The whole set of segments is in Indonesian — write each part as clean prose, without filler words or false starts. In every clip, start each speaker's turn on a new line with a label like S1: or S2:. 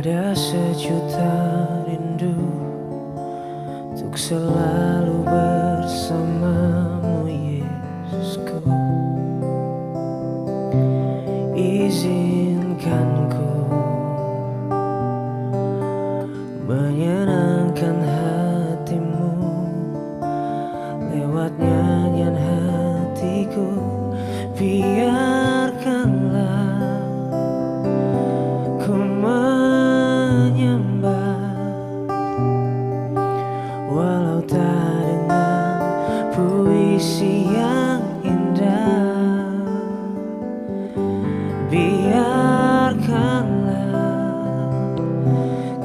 S1: Ada sejuta rindu untuk selalu bersamamu, Yesusku. Izinkan ku menyenangkan hatimu lewat nyanyian hatiku. Biarkanlah ku menyembah, walau tak dengan puisi yang indah. Biarkanlah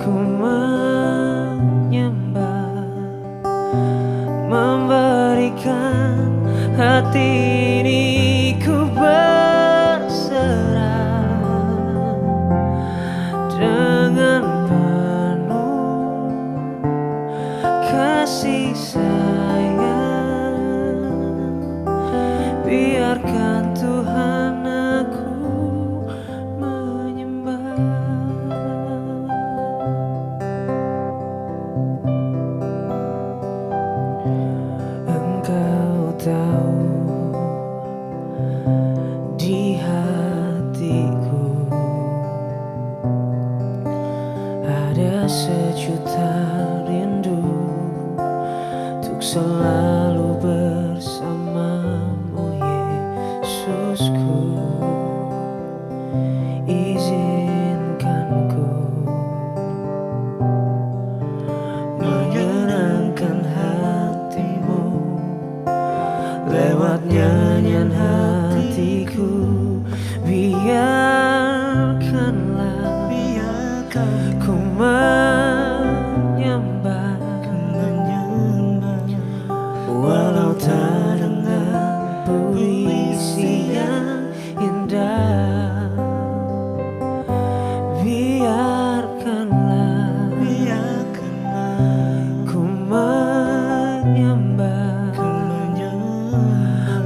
S1: ku menyembah, memberikan hati ini ku berserah dengan penuh kasih sayang. Biarkan Tuhan aku menyembah. Engkau tahu di hatiku ada sejuta rindu untuk selalu bersamamu, Yesusku. Izinkan ku menyenangkan hatimu lewat nyanyian hatiku. Biarkanlah ku menyembah, walau tak dengan puisi yang indah. Biarkanlah ku menyembah,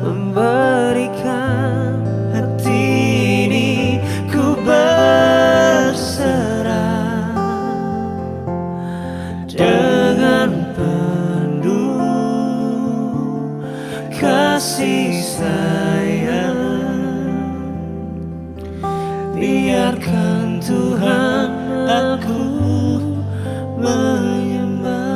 S1: memberikan hati ini ku berserah dengan penuh kasih sayang. Biarkan Tuhan aku menyembah.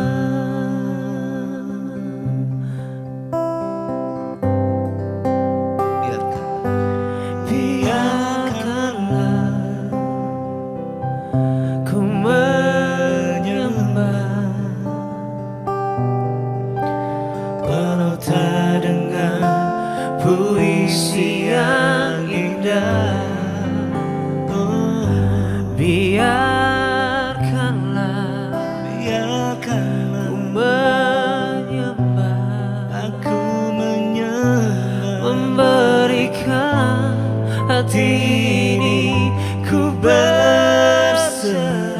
S1: Biarkanlah ku menyembah, walau tak dengan puisi yang indah. Biarkanlah ku menyembah, memberikan hati ini ku berserah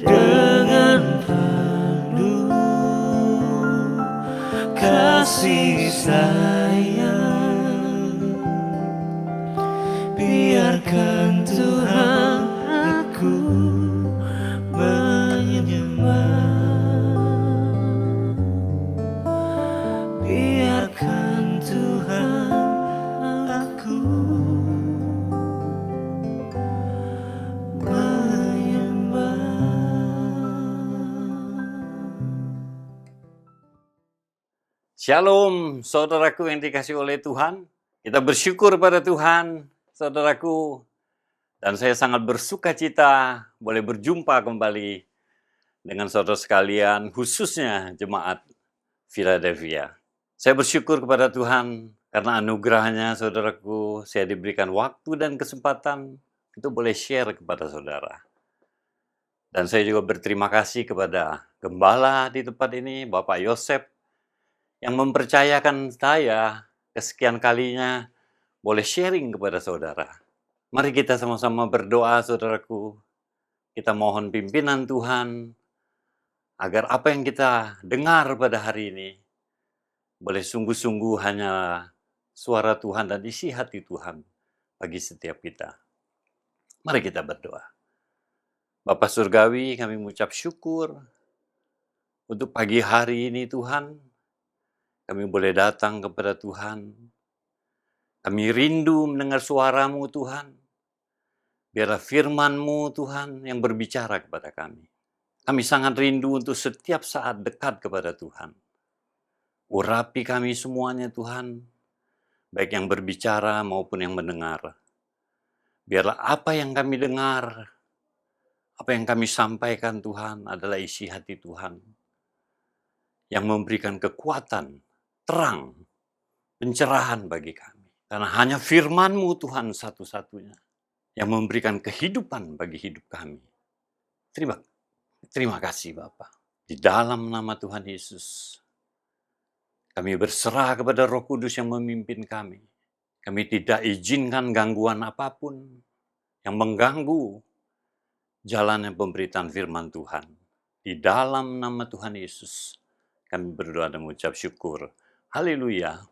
S1: dengan penuh kasih sayang. Biarkan Tuhan aku menyembah. Biarkan Tuhan aku menyembah.
S2: Shalom, saudaraku yang dikasihi oleh Tuhan. Kita bersyukur pada Tuhan, saudaraku. Dan saya sangat bersuka cita boleh berjumpa kembali dengan saudara sekalian, khususnya jemaat Philadelphia. Saya bersyukur kepada Tuhan karena anugerahnya, saudaraku, saya diberikan waktu dan kesempatan untuk boleh share kepada saudara. Dan saya juga berterima kasih kepada gembala di tempat ini, Bapak Yosef, yang mempercayakan saya kesekian kalinya boleh sharing kepada saudara. Mari kita sama-sama berdoa, saudaraku. Kita mohon pimpinan Tuhan, agar apa yang kita dengar pada hari ini boleh sungguh-sungguh hanya suara Tuhan dan isi hati Tuhan bagi setiap kita. Mari kita berdoa. Bapa Surgawi, kami mengucap syukur untuk pagi hari ini Tuhan. Kami boleh datang kepada Tuhan. Kami rindu mendengar suara-Mu Tuhan. Biarlah firman-Mu Tuhan yang berbicara kepada kami. Kami sangat rindu untuk setiap saat dekat kepada Tuhan. Urapi kami semuanya Tuhan, baik yang berbicara maupun yang mendengar. Biarlah apa yang kami dengar, apa yang kami sampaikan Tuhan adalah isi hati Tuhan. Yang memberikan kekuatan, terang, pencerahan bagi kami. Karena hanya firman-Mu Tuhan satu-satunya yang memberikan kehidupan bagi hidup kami. Terima kasih Bapa. Di dalam nama Tuhan Yesus, kami berserah kepada Roh Kudus yang memimpin kami. Kami tidak izinkan gangguan apapun yang mengganggu jalannya pemberitaan firman Tuhan. Di dalam nama Tuhan Yesus, kami berdoa dan mengucap syukur. Haleluya.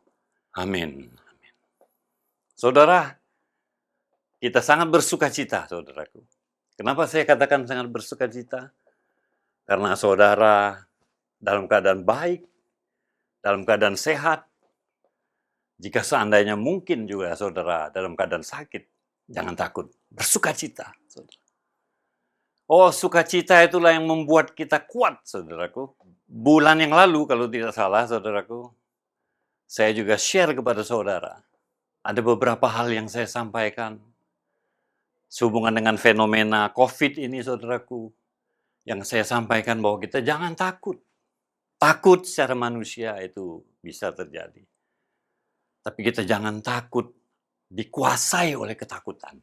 S2: Amin. Saudara, kita sangat bersukacita, saudaraku. Kenapa saya katakan sangat bersukacita? Karena saudara dalam keadaan baik, dalam keadaan sehat. Jika seandainya mungkin juga saudara dalam keadaan sakit, jangan takut, bersukacita. Saudara. Oh, sukacita itulah yang membuat kita kuat, saudaraku. Bulan yang lalu, kalau tidak salah, saudaraku, saya juga share kepada saudara. Ada beberapa hal yang saya sampaikan sehubungan dengan fenomena COVID ini, saudaraku, yang saya sampaikan bahwa kita jangan takut. Takut secara manusia itu bisa terjadi. Tapi kita jangan takut dikuasai oleh ketakutan.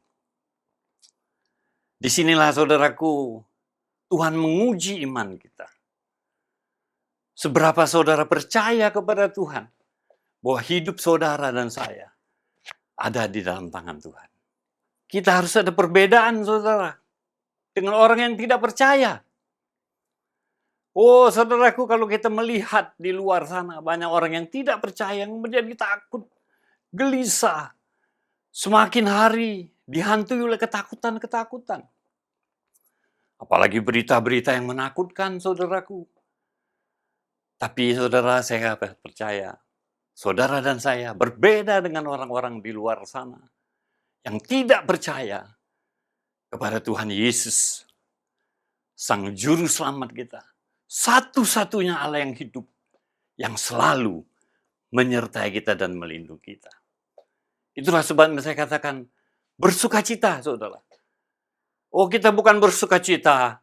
S2: Disinilah, saudaraku, Tuhan menguji iman kita. Seberapa saudara percaya kepada Tuhan bahwa hidup saudara dan saya ada di dalam tangan Tuhan. Kita harus ada perbedaan, saudara, dengan orang yang tidak percaya. Oh, saudaraku, kalau kita melihat di luar sana, banyak orang yang tidak percaya, yang menjadi takut, gelisah. Semakin hari dihantui oleh ketakutan-ketakutan. Apalagi berita-berita yang menakutkan, saudaraku. Tapi saudara, saya percaya, saudara dan saya berbeda dengan orang-orang di luar sana yang tidak percaya kepada Tuhan Yesus, Sang Juru Selamat kita. Satu-satunya Allah yang hidup, yang selalu menyertai kita dan melindungi kita. Itulah sebabnya saya katakan, bersukacita, saudara. Oh, kita bukan bersukacita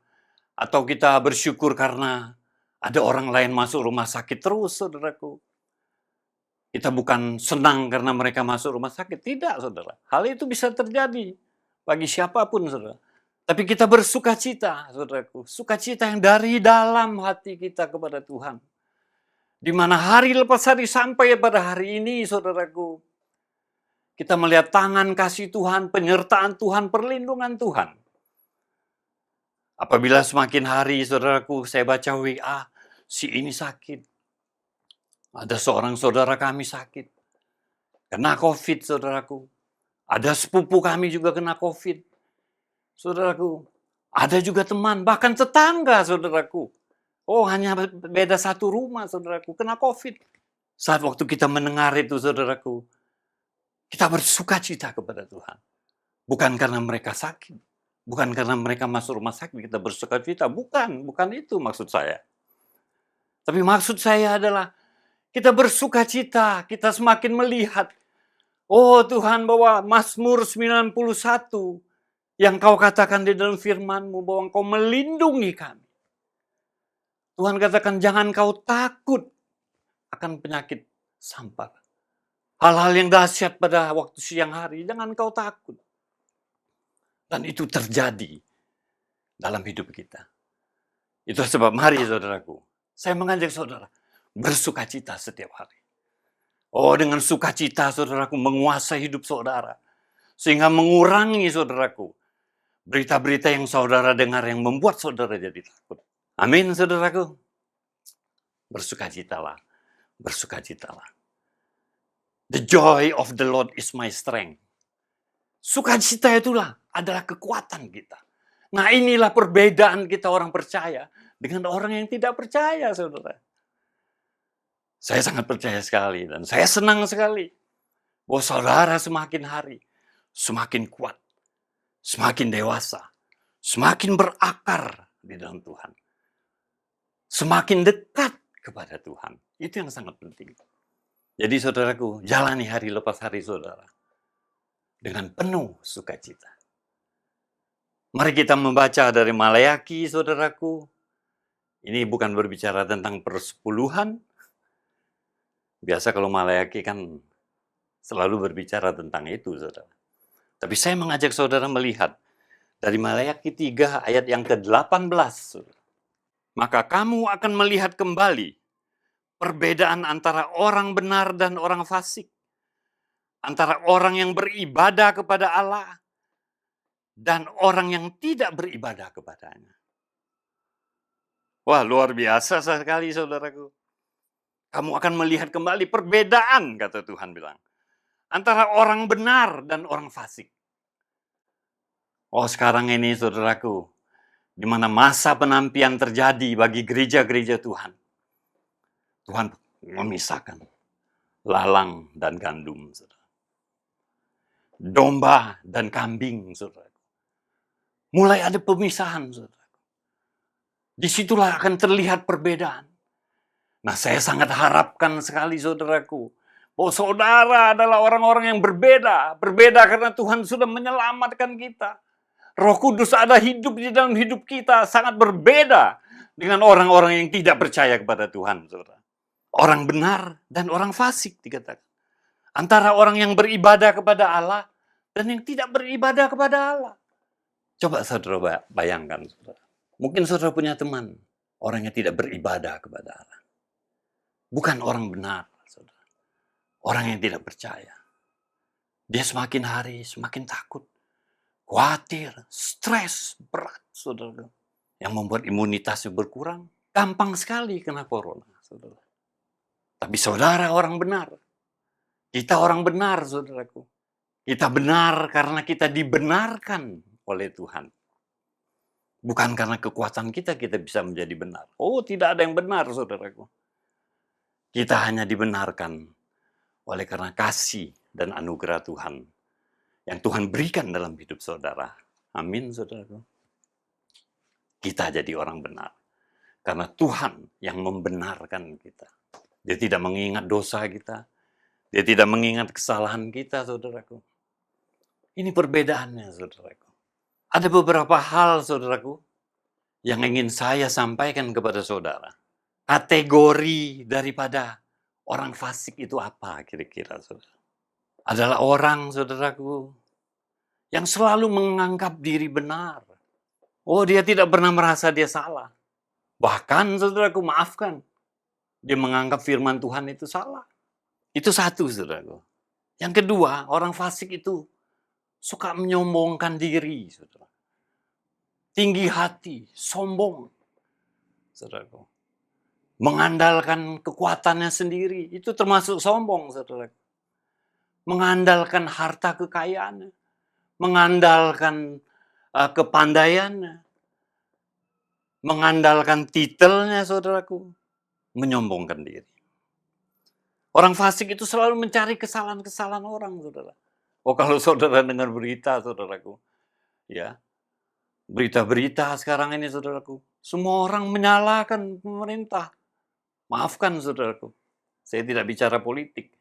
S2: atau kita bersyukur karena ada orang lain masuk rumah sakit terus, saudaraku. Kita bukan senang karena mereka masuk rumah sakit. Tidak, saudara. Hal itu bisa terjadi bagi siapapun, saudara. Tapi kita bersukacita, saudaraku. Sukacita yang dari dalam hati kita kepada Tuhan. Di mana hari lepas hari sampai pada hari ini, saudaraku. Kita melihat tangan kasih Tuhan, penyertaan Tuhan, perlindungan Tuhan. Apabila semakin hari, saudaraku, saya baca WA, si ini sakit. Ada seorang saudara kami sakit. Kena COVID, saudaraku. Ada sepupu kami juga kena COVID. Saudaraku, ada juga teman, bahkan tetangga, saudaraku. Oh, hanya beda satu rumah, saudaraku, kena COVID. Saat waktu kita mendengar itu, saudaraku, kita bersukacita kepada Tuhan. Bukan karena mereka sakit. Bukan karena mereka masuk rumah sakit, kita bersukacita. Bukan itu maksud saya. Tapi maksud saya adalah, kita bersukacita, kita semakin melihat, oh Tuhan, bahwa Mazmur 91, yang kau katakan di dalam firman-Mu, bahwa Engkau melindungi kami. Tuhan katakan, jangan kau takut akan penyakit sampar. Hal-hal yang dahsyat pada waktu siang hari, jangan kau takut. Dan itu terjadi dalam hidup kita. Itu sebab mari, saudaraku, saya mengajak saudara, bersukacita setiap hari. Oh, dengan sukacita, saudaraku, menguasai hidup saudara. Sehingga mengurangi, saudaraku, berita-berita yang saudara dengar yang membuat saudara jadi takut. Amin, saudaraku. Bersukacitalah. Bersukacitalah. The joy of the Lord is my strength. Sukacita itulah adalah kekuatan kita. Nah, inilah perbedaan kita orang percaya dengan orang yang tidak percaya, saudara. Saya sangat percaya sekali dan saya senang sekali bahwa saudara semakin hari semakin kuat, semakin dewasa, semakin berakar di dalam Tuhan. Semakin dekat kepada Tuhan. Itu yang sangat penting. Jadi saudaraku, jalani hari lepas hari saudara dengan penuh sukacita. Mari kita membaca dari Maleakhi, saudaraku. Ini bukan berbicara tentang persepuluhan. Biasa kalau Maleakhi kan selalu berbicara tentang itu, saudara. Tapi saya mengajak saudara melihat dari Maleakhi 3 ayat yang ke-18. Saudara. Maka kamu akan melihat kembali perbedaan antara orang benar dan orang fasik. Antara orang yang beribadah kepada Allah dan orang yang tidak beribadah kepadanya. Wah, luar biasa sekali saudaraku. Kamu akan melihat kembali perbedaan, kata Tuhan bilang. Antara orang benar dan orang fasik. Oh, sekarang ini saudaraku, di mana masa penampian terjadi bagi gereja-gereja Tuhan. Tuhan memisahkan lalang dan gandum, saudara. Domba dan kambing, saudara. Mulai ada pemisahan, saudara. Disitulah akan terlihat perbedaan. Nah, saya sangat harapkan sekali, saudaraku, bahwa saudara adalah orang-orang yang berbeda. Berbeda karena Tuhan sudah menyelamatkan kita. Roh Kudus ada hidup di dalam hidup kita, sangat berbeda dengan orang-orang yang tidak percaya kepada Tuhan, saudara. Orang benar dan orang fasik dikatakan. Antara orang yang beribadah kepada Allah dan yang tidak beribadah kepada Allah. Coba saudara bayangkan, saudara. Mungkin saudara punya teman, orang yang tidak beribadah kepada Allah. Bukan orang benar, saudara. Orang yang tidak percaya. Dia semakin hari semakin takut, khawatir, stres, berat, saudara. Yang membuat imunitasnya berkurang. Gampang sekali kena corona, saudara. Tapi saudara orang benar. Kita orang benar, saudaraku. Kita benar karena kita dibenarkan oleh Tuhan. Bukan karena kekuatan kita bisa menjadi benar. Oh, tidak ada yang benar, saudaraku. Kita hanya dibenarkan oleh karena kasih dan anugerah Tuhan yang Tuhan berikan dalam hidup saudara. Amin, saudaraku. Kita jadi orang benar karena Tuhan yang membenarkan kita. Dia tidak mengingat dosa kita. Dia tidak mengingat kesalahan kita, saudaraku. Ini perbedaannya, saudaraku. Ada beberapa hal, saudaraku, yang ingin saya sampaikan kepada saudara. Kategori daripada orang fasik itu apa kira-kira, saudara? Adalah orang, saudaraku, yang selalu menganggap diri benar. Oh, dia tidak pernah merasa dia salah. Bahkan, saudaraku, maafkan. Dia menganggap firman Tuhan itu salah. Itu satu, saudaraku. Yang kedua, orang fasik itu suka menyombongkan diri, saudara. Tinggi hati, sombong, saudaraku. Mengandalkan kekuatannya sendiri, itu termasuk sombong, saudaraku. Mengandalkan harta kekayaannya, mengandalkan kepandaiannya, mengandalkan titelnya, saudaraku, menyombongkan diri. Orang fasik itu selalu mencari kesalahan-kesalahan orang, saudara. Oh, kalau saudara dengar berita, saudaraku, ya, berita-berita sekarang ini, saudaraku, semua orang menyalahkan pemerintah. Maafkan, saudaraku, saya tidak bicara politik.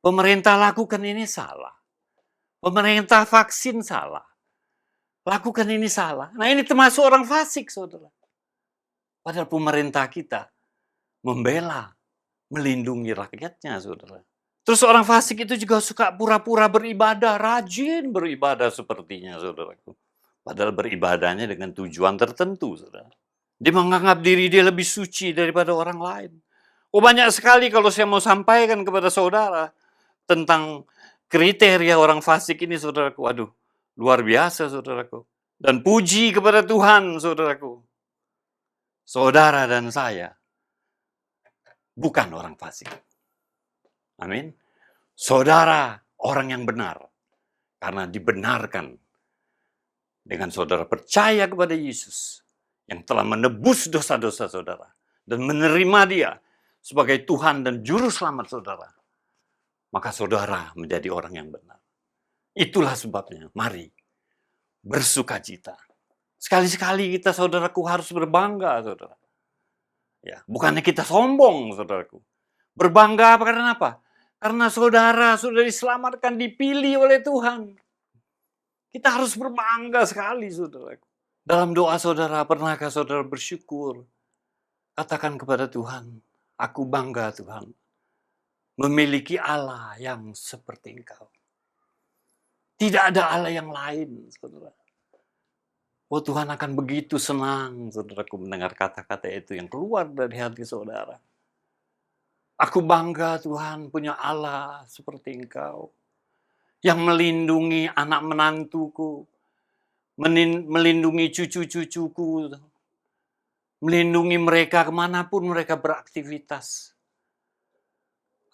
S2: Pemerintah lakukan ini salah. Pemerintah vaksin salah. Lakukan ini salah. Nah, ini termasuk orang fasik, saudara. Padahal pemerintah kita membela, melindungi rakyatnya, saudara. Terus orang fasik itu juga suka pura-pura beribadah, rajin beribadah sepertinya, saudaraku. Padahal beribadahnya dengan tujuan tertentu, saudara. Dia menganggap diri dia lebih suci daripada orang lain. Oh, banyak sekali kalau saya mau sampaikan kepada saudara tentang kriteria orang fasik ini, saudaraku. Waduh, luar biasa, saudaraku. Dan puji kepada Tuhan, saudaraku. Saudara dan saya bukan orang fasik. Amin. Saudara orang yang benar karena dibenarkan Dengan saudara percaya kepada Yesus yang telah menebus dosa-dosa saudara dan menerima Dia sebagai Tuhan dan Juru Selamat saudara, maka saudara menjadi orang yang benar. Itulah sebabnya, mari bersukacita. Sekali-sekali kita, saudaraku, harus berbangga, saudara. Ya, bukannya kita sombong, saudaraku. Berbangga karena apa? Karena saudara sudah diselamatkan, dipilih oleh Tuhan. Kita harus berbangga sekali, saudaraku. Dalam doa saudara, pernahkah saudara bersyukur? Katakan kepada Tuhan, aku bangga Tuhan, memiliki Allah yang seperti Engkau. Tidak ada Allah yang lain, saudara. Oh, Tuhan akan begitu senang, saudaraku, mendengar kata-kata itu yang keluar dari hati saudara. Aku bangga Tuhan punya Allah seperti Engkau, yang melindungi anak menantuku, melindungi cucu-cucuku, melindungi mereka kemanapun mereka beraktivitas.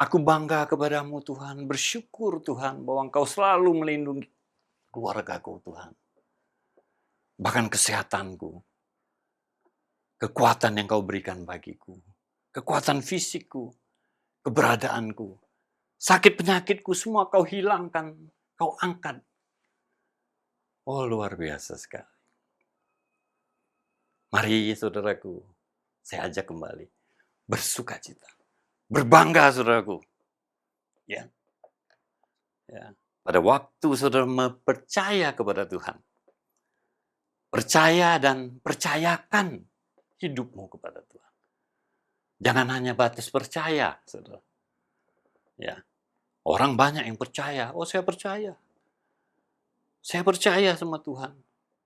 S2: Aku bangga kepadamu Tuhan, bersyukur Tuhan bahwa Engkau selalu melindungi keluargaku Tuhan. Bahkan kesehatanku, kekuatan yang Kau berikan bagiku, kekuatan fisikku, keberadaanku, sakit penyakitku semua Kau hilangkan, Kau angkat. Oh, luar biasa sekali. Mari saudaraku, saya ajak kembali, bersukacita, berbangga saudaraku. Ya. Pada waktu saudara percaya kepada Tuhan, percaya dan percayakan hidupmu kepada Tuhan. Jangan hanya batas percaya, saudara. Ya, orang banyak yang percaya. Oh, saya percaya. Saya percaya sama Tuhan.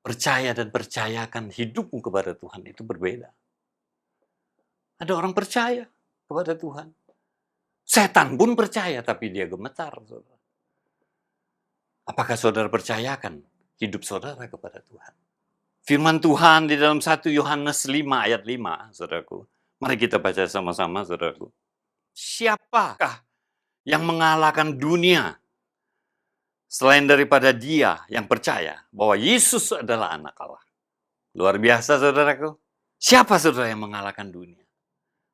S2: Percaya dan percayakan hidupmu kepada Tuhan itu berbeda. Ada orang percaya kepada Tuhan. Setan pun percaya, tapi dia gemetar, saudara. Apakah saudara percayakan hidup saudara kepada Tuhan? Firman Tuhan di dalam 1 Yohanes 5 ayat 5, saudaraku. Mari kita baca sama-sama, saudaraku. Siapakah yang mengalahkan dunia selain daripada dia yang percaya bahwa Yesus adalah anak Allah? Luar biasa, saudaraku. Siapa saudara yang mengalahkan dunia?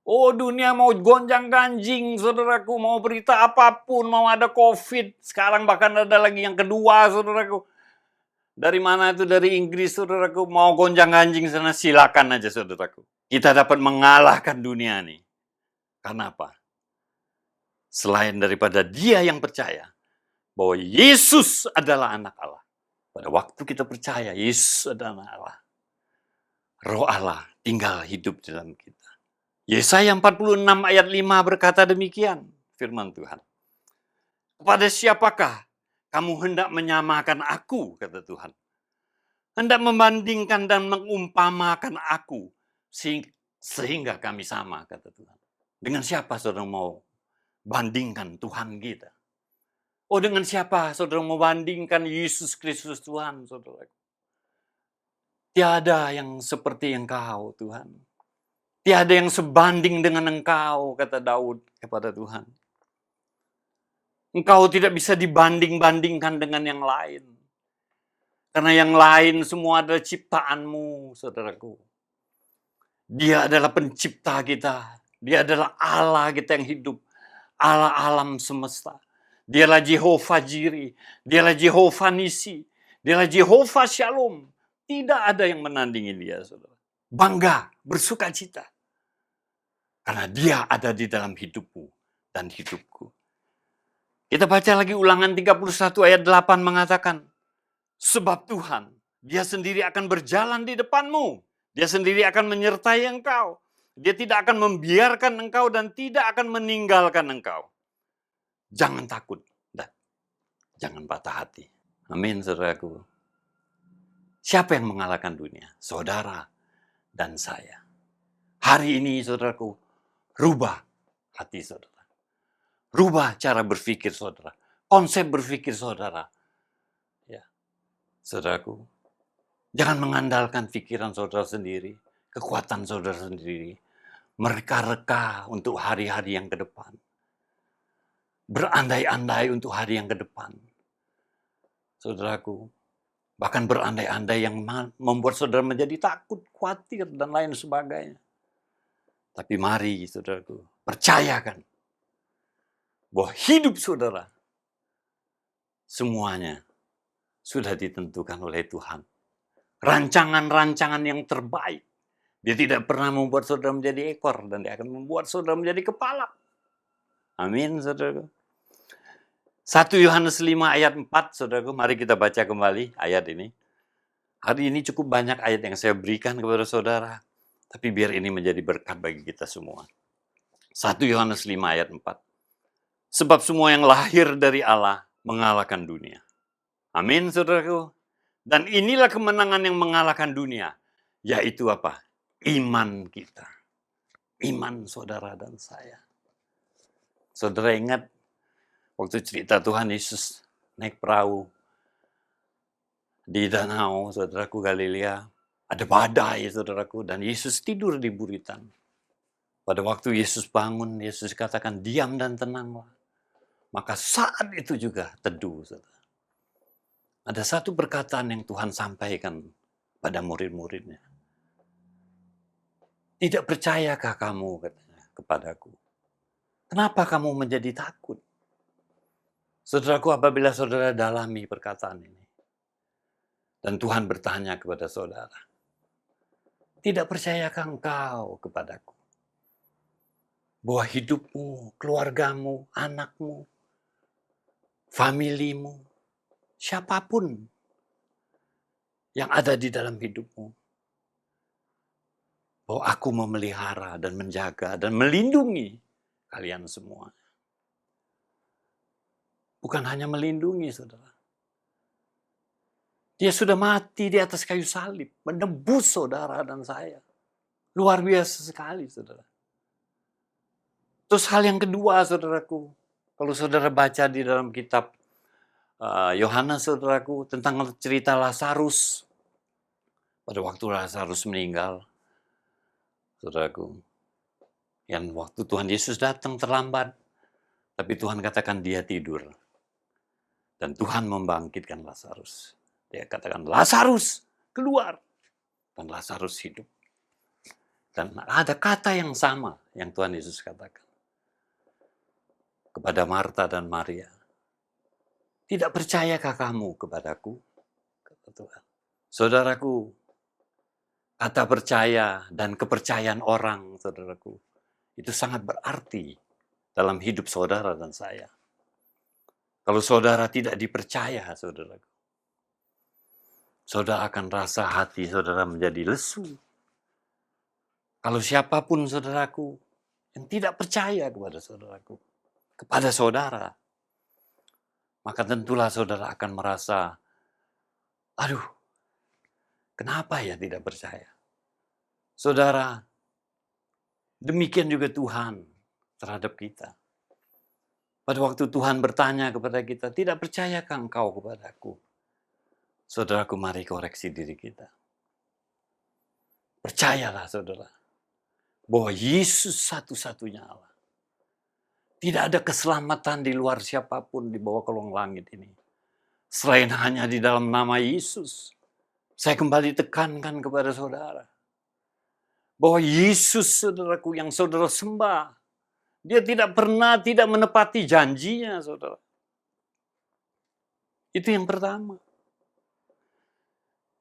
S2: Oh, dunia mau gonjang-ganjing, saudaraku. Mau berita apapun, mau ada COVID. Sekarang bahkan ada lagi yang kedua, saudaraku. Dari mana itu? Dari Inggris, saudaraku. Mau gonjang-ganjing sana, silakan aja, saudaraku. Kita dapat mengalahkan dunia nih. Karena apa? Selain daripada dia yang percaya bahwa Yesus adalah anak Allah. Pada waktu kita percaya Yesus adalah anak Allah, Roh Allah tinggal hidup dalam kita. Yesaya 46 ayat 5 berkata demikian, firman Tuhan. Kepada siapakah kamu hendak menyamakan aku, kata Tuhan. Hendak membandingkan dan mengumpamakan aku, sehingga kami sama, kata Tuhan. Dengan siapa saudara mau bandingkan Tuhan kita? Oh, dengan siapa saudara mau bandingkan Yesus Kristus Tuhan, saudara? Tiada yang seperti Engkau, Tuhan. Tiada yang sebanding dengan Engkau, kata Daud kepada Tuhan. Engkau tidak bisa dibanding-bandingkan dengan yang lain. Karena yang lain semua adalah ciptaanmu, saudaraku. Dia adalah pencipta kita. Dia adalah Allah kita yang hidup. Allah alam semesta. Dialah Jehovah Jiri. Dialah Jehovah Nisi. Dialah Jehovah Shalom. Tidak ada yang menandingi dia, saudara. Bangga, bersukacita. Karena dia ada di dalam hidupmu dan hidupku. Kita baca lagi Ulangan 31 ayat 8 mengatakan, sebab Tuhan, dia sendiri akan berjalan di depanmu. Dia sendiri akan menyertai engkau. Dia tidak akan membiarkan engkau dan tidak akan meninggalkan engkau. Jangan takut dan jangan patah hati. Amin, saudaraku. Siapa yang mengalahkan dunia? Saudara dan saya. Hari ini, saudaraku, rubah hati saudara. Rubah cara berpikir saudara. Konsep berpikir saudara. Ya, saudaraku, jangan mengandalkan pikiran saudara sendiri, kekuatan saudara sendiri. Mereka-reka untuk hari-hari yang ke depan. Berandai-andai untuk hari yang ke depan. Saudaraku, bahkan berandai-andai yang membuat saudara menjadi takut, khawatir, dan lain sebagainya. Tapi mari saudaraku, percayakan bahwa hidup saudara semuanya sudah ditentukan oleh Tuhan. Rancangan-rancangan yang terbaik. Dia tidak pernah membuat saudara menjadi ekor, dan dia akan membuat saudara menjadi kepala. Amin, saudaraku. 1 Yohanes 5 ayat 4, saudaraku, mari kita baca kembali ayat ini. Hari ini cukup banyak ayat yang saya berikan kepada saudara, tapi biar ini menjadi berkat bagi kita semua. 1 Yohanes 5 ayat 4. Sebab semua yang lahir dari Allah mengalahkan dunia. Amin, saudaraku. Dan inilah kemenangan yang mengalahkan dunia, yaitu apa? Iman kita. Iman saudara dan saya. Saudara ingat waktu cerita Tuhan Yesus naik perahu di danau, saudaraku, Galilea. Ada badai, saudaraku, dan Yesus tidur di buritan. Pada waktu Yesus bangun, Yesus katakan, diam dan tenanglah. Maka saat itu juga teduh, saudara. Ada satu perkataan yang Tuhan sampaikan pada murid-muridnya. Tidak percayakah kamu, katanya, kepadaku? Kenapa kamu menjadi takut? Saudaraku, apabila saudara dalami perkataan ini, dan Tuhan bertanya kepada saudara, tidak percayakah engkau kepadaku? Bahwa hidupmu, keluargamu, anakmu, familimu, siapapun yang ada di dalam hidupmu, bahwa aku memelihara dan menjaga dan melindungi kalian semua. Bukan hanya melindungi, saudara. Dia sudah mati di atas kayu salib, menebus saudara dan saya. Luar biasa sekali, saudara. Terus hal yang kedua, saudaraku, kalau saudara baca di dalam kitab Yohanes, saudaraku, tentang cerita Lazarus. Pada waktu Lazarus meninggal, saudaraku, yang waktu Tuhan Yesus datang terlambat, tapi Tuhan katakan dia tidur. Dan Tuhan membangkitkan Lazarus. Dia katakan, Lazarus, keluar. Dan Lazarus hidup. Dan ada kata yang sama yang Tuhan Yesus katakan kepada Marta dan Maria. Tidak percayakah kamu kepadaku? Kata Tuhan. Saudaraku, kata percaya dan kepercayaan orang, saudaraku, itu sangat berarti dalam hidup saudara dan saya. Kalau saudara tidak dipercaya, saudaraku, saudara akan rasa hati saudara menjadi lesu. Kalau siapapun saudaraku yang tidak percaya kepada saudaraku, kepada saudara, maka tentulah saudara akan merasa, aduh, kenapa ya tidak percaya? Saudara, demikian juga Tuhan terhadap kita. Pada waktu Tuhan bertanya kepada kita, tidak percayakah engkau kepadaku? Saudaraku, mari koreksi diri kita. Percayalah, saudara, bahwa Yesus satu-satunya Allah. Tidak ada keselamatan di luar siapapun di bawah kolong langit ini. Selain hanya di dalam nama Yesus. Saya kembali tekankan kepada saudara. Bahwa Yesus, saudaraku, yang saudara sembah, dia tidak pernah tidak menepati janjinya, saudara. Itu yang pertama.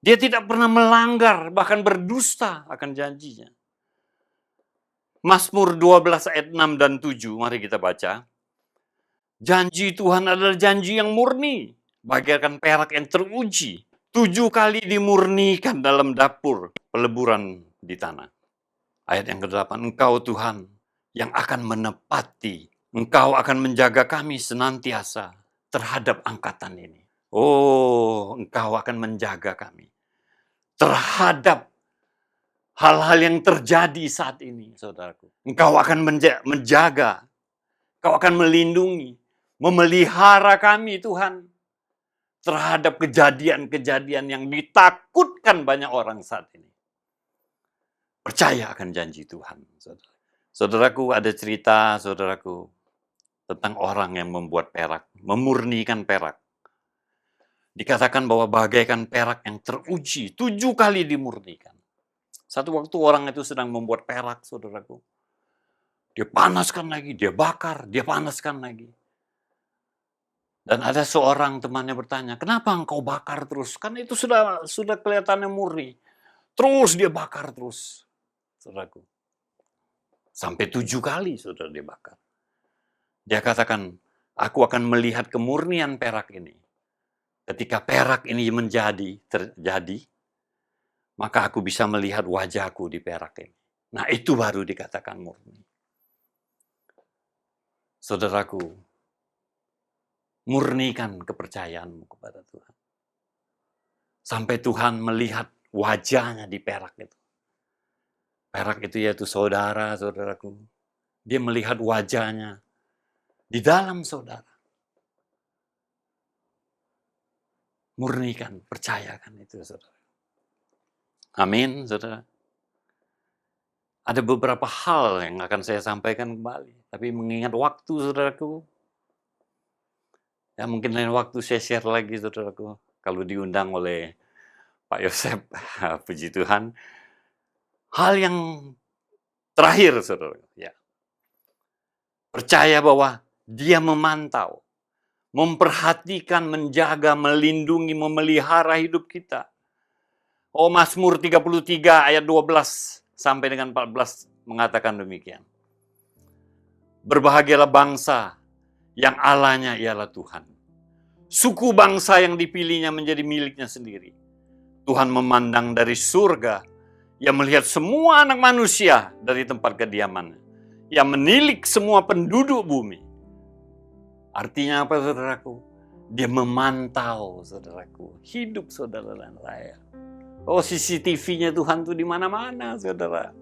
S2: Dia tidak pernah melanggar, bahkan berdusta akan janjinya. Mazmur 12 ayat 6 dan 7, mari kita baca. Janji Tuhan adalah janji yang murni, bagaikan perak yang teruji. 7 kali dimurnikan dalam dapur peleburan di tanah. Ayat yang ke-8, Engkau Tuhan yang akan menepati, Engkau akan menjaga kami senantiasa terhadap angkatan ini. Oh, Engkau akan menjaga kami terhadap hal-hal yang terjadi saat ini, saudaraku. Engkau akan menjaga, Engkau akan melindungi, memelihara kami, Tuhan, terhadap kejadian-kejadian yang ditakutkan banyak orang saat ini. Percaya akan janji Tuhan, saudara. Saudaraku, ada cerita, saudaraku, tentang orang yang membuat perak, memurnikan perak. Dikatakan bahwa bagaikan perak yang teruji, 7 kali dimurnikan. Satu waktu orang itu sedang membuat perak, saudaraku. Dia panaskan lagi, dia bakar, dia panaskan lagi. Dan ada seorang temannya bertanya, kenapa engkau bakar terus? Kan itu sudah kelihatannya murni. Terus dia bakar terus, saudaraku. Sampai 7 kali saudara dia bakar. Dia katakan, aku akan melihat kemurnian perak ini. Ketika perak ini terjadi, maka aku bisa melihat wajahku di perak ini. Nah, itu baru dikatakan murni. Saudaraku, murnikan kepercayaanmu kepada Tuhan. Sampai Tuhan melihat wajahnya di perak itu. Perak itu yaitu saudaraku. Dia melihat wajahnya di dalam saudara. Murnikan, percayakan itu, saudara. Amin, saudara. Ada beberapa hal yang akan saya sampaikan kembali. Tapi mengingat waktu, saudaraku, ya mungkin lain waktu saya share lagi, saudaraku. Kalau diundang oleh Pak Yosef, puji Tuhan. Hal yang terakhir, saudara. Ya. Percaya bahwa dia memantau, memperhatikan, menjaga, melindungi, memelihara hidup kita. Oh, Mazmur 33 ayat 12 sampai dengan 14 mengatakan demikian. Berbahagialah bangsa yang Allahnya ialah Tuhan. Suku bangsa yang dipilihnya menjadi miliknya sendiri. Tuhan memandang dari surga, yang melihat semua anak manusia dari tempat kediamannya, yang menilik semua penduduk bumi. Artinya apa, saudaraku? Dia memantau, saudaraku, hidup saudara dan saya. Oh, CCTV-nya Tuhan tuh di mana-mana, saudara.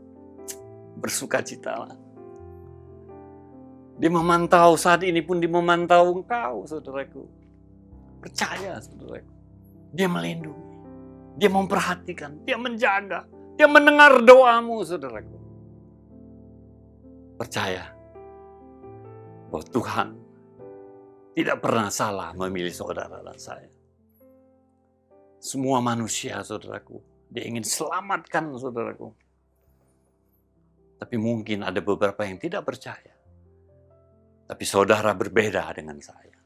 S2: Bersukacitalah. Dia memantau, saat ini pun dia memantau engkau, saudaraku. Percaya, saudaraku. Dia melindungi, dia memperhatikan, dia menjaga, dia mendengar doamu, saudaraku. Percaya bahwa Tuhan tidak pernah salah memilih saudara dan saya. Semua manusia, saudaraku, dia ingin selamatkan, saudaraku. Tapi mungkin ada beberapa yang tidak percaya. Tapi saudara berbeda dengan saya.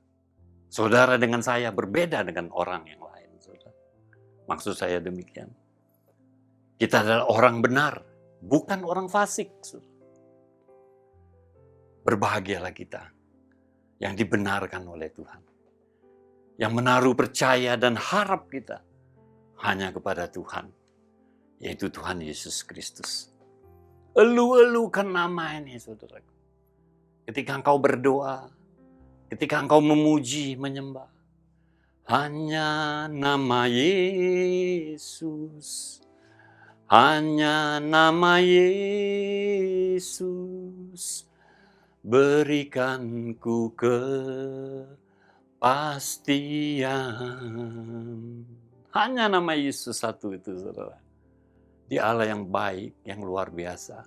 S2: Saudara dengan saya berbeda dengan orang yang lain, saudara. Maksud saya demikian. Kita adalah orang benar, bukan orang fasik, saudara. Berbahagialah kita yang dibenarkan oleh Tuhan. Yang menaruh percaya dan harap kita hanya kepada Tuhan, yaitu Tuhan Yesus Kristus. Elu-elukan nama ini, saudaraku. Ketika engkau berdoa, ketika engkau memuji, menyembah, hanya nama Yesus, hanya nama Yesus, berikanku kepastian. Hanya nama Yesus satu itu, saudara. Dia Allah yang baik, yang luar biasa.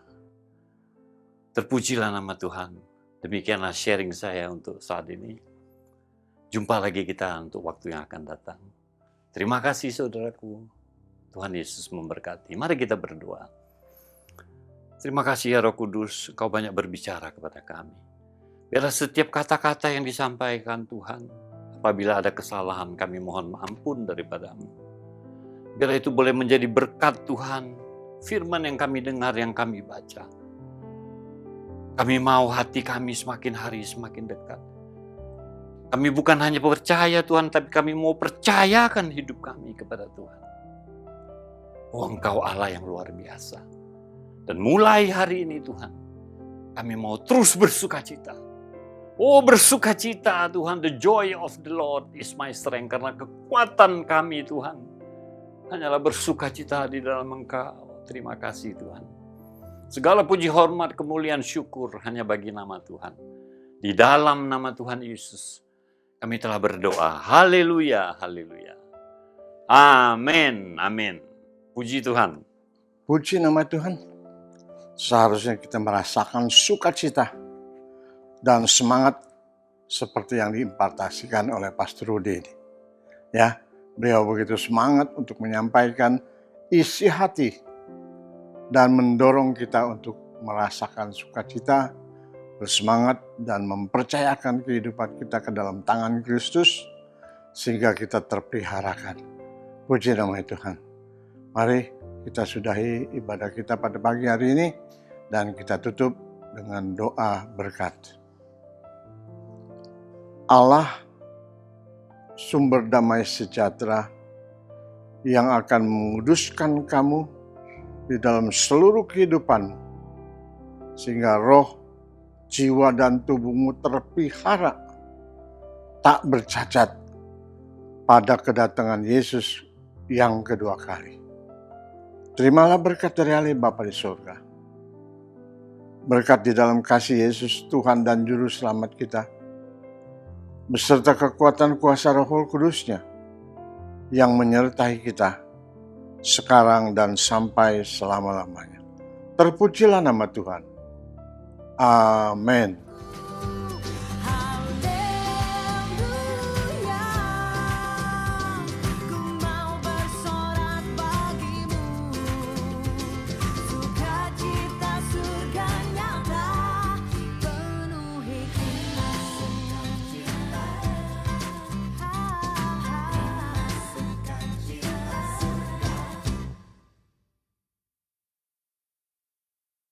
S2: Terpujilah nama Tuhan. Demikianlah sharing saya untuk saat ini. Jumpa lagi kita untuk waktu yang akan datang. Terima kasih, saudaraku. Tuhan Yesus memberkati. Mari kita berdoa. Terima kasih ya Roh Kudus, Engkau banyak berbicara kepada kami. Biarlah setiap kata-kata yang disampaikan Tuhan, apabila ada kesalahan kami mohon ampun daripadamu. Biarlah itu boleh menjadi berkat Tuhan, firman yang kami dengar, yang kami baca. Kami mau hati kami semakin hari semakin dekat. Kami bukan hanya percaya Tuhan, tapi kami mau percayakan hidup kami kepada Tuhan. Oh, Engkau Allah yang luar biasa. Dan mulai hari ini Tuhan, kami mau terus bersukacita. Oh, bersukacita Tuhan, the joy of the Lord is my strength. Karena kekuatan kami Tuhan, hanyalah bersukacita di dalam Engkau. Terima kasih Tuhan. Segala puji hormat, kemuliaan, syukur hanya bagi nama Tuhan. Di dalam nama Tuhan Yesus, kami telah berdoa. Haleluya, haleluya. Amin, amin. Puji Tuhan.
S3: Puji nama Tuhan. Seharusnya kita merasakan sukacita dan semangat seperti yang diimpartasikan oleh Pastor Rudy ini. Ya, Beliau begitu semangat untuk menyampaikan isi hati dan mendorong kita untuk merasakan sukacita, bersemangat, dan mempercayakan kehidupan kita ke dalam tangan Kristus sehingga kita terpeliharakan. Puji nama Tuhan. Mari kita sudahi ibadah kita pada pagi hari ini dan kita tutup dengan doa berkat. Allah, sumber damai sejahtera yang akan menguduskan kamu di dalam seluruh kehidupanmu, sehingga roh, jiwa, dan tubuhmu terpelihara tak bercacat pada kedatangan Yesus yang kedua kali. Terimalah berkat dari Allah Bapa di surga. Berkat di dalam kasih Yesus Tuhan dan Juru Selamat kita, beserta kekuatan kuasa Roh Kudus-Nya yang menyertai kita sekarang dan sampai selama-lamanya. Terpujilah nama Tuhan. Amin.